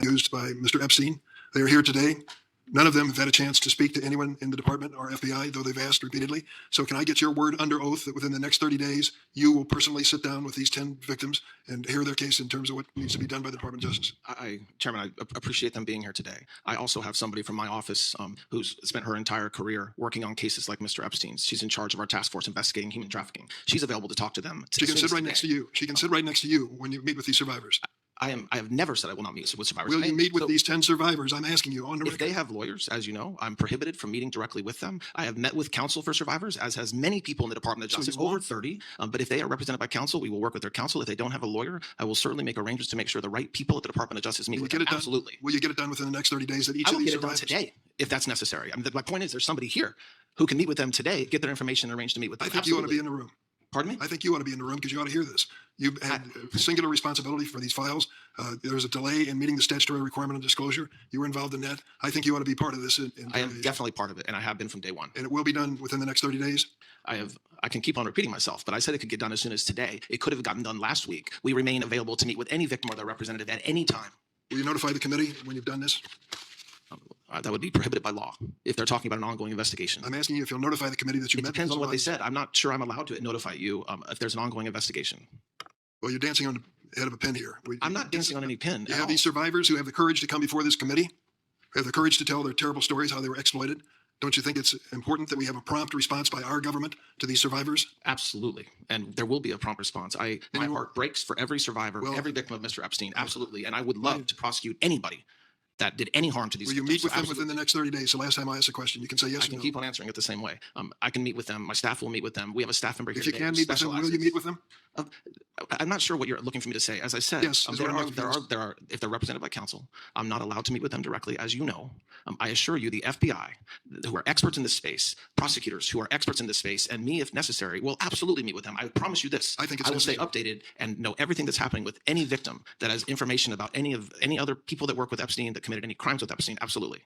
used by Mr. Epstein. They are here today. None of them have had a chance to speak to anyone in the department or FBI, though they've asked repeatedly. So can I get your word under oath that within the next 30 days, you will personally sit down with these 10 victims and hear their case in terms of what needs to be done by the Department of Justice? Chairman, I appreciate them being here today. I also have somebody from my office who's spent her entire career working on cases like Mr. Epstein's. She's in charge of our task force investigating human trafficking. She's available to talk to them. She can sit right next to you. She can sit right next to you when you meet with these survivors. I have never said I will not meet with survivors. Will you meet with these 10 survivors? I'm asking you on the record. If they have lawyers, as you know, I'm prohibited from meeting directly with them. I have met with counsel for survivors, as has many people in the Department of Justice, over 30. But if they are represented by counsel, we will work with their counsel. If they don't have a lawyer, I will certainly make arrangements to make sure the right people at the Department of Justice meet with them. Absolutely. Will you get it done within the next 30 days? That each of these survivors? I will get it done today, if that's necessary. I mean, my point is, there's somebody here who can meet with them today, get their information, and arrange to meet with them. I think you ought to be in the room. Pardon me? I think you ought to be in the room because you ought to hear this. You had singular responsibility for these files. There was a delay in meeting the statutory requirement of disclosure. You were involved in that. I think you ought to be part of this. I am definitely part of it, and I have been from day one. And it will be done within the next 30 days? I can keep on repeating myself, but I said it could get done as soon as today. It could have gotten done last week. We remain available to meet with any victim or their representative at any time. Will you notify the committee when you've done this? That would be prohibited by law if they're talking about an ongoing investigation. I'm asking you if you'll notify the committee that you met. It depends on what they said. I'm not sure I'm allowed to notify you if there's an ongoing investigation. Well, you're dancing on the head of a pin here. I'm not dancing on any pin. You have these survivors who have the courage to come before this committee, who have the courage to tell their terrible stories, how they were exploited. Don't you think it's important that we have a prompt response by our government to these survivors? Absolutely. And there will be a prompt response. My heart breaks for every survivor, every victim of Mr. Epstein. Absolutely. And I would love to prosecute anybody that did any harm to these victims. Will you meet with them within the next 30 days? The last time I asked a question, you can say yes or no. I can keep on answering it the same way. I can meet with them. My staff will meet with them. We have a staff member here. If you can meet with them, will you meet with them? I'm not sure what you're looking for me to say. As I said, yes, if they're represented by counsel, I'm not allowed to meet with them directly, as you know. I assure you, the FBI, who are experts in this space, prosecutors who are experts in this space, and me, if necessary, will absolutely meet with them. I promise you this. I will stay updated and know everything that's happening with any victim that has information about any other people that work with Epstein, that committed any crimes with Epstein. Absolutely.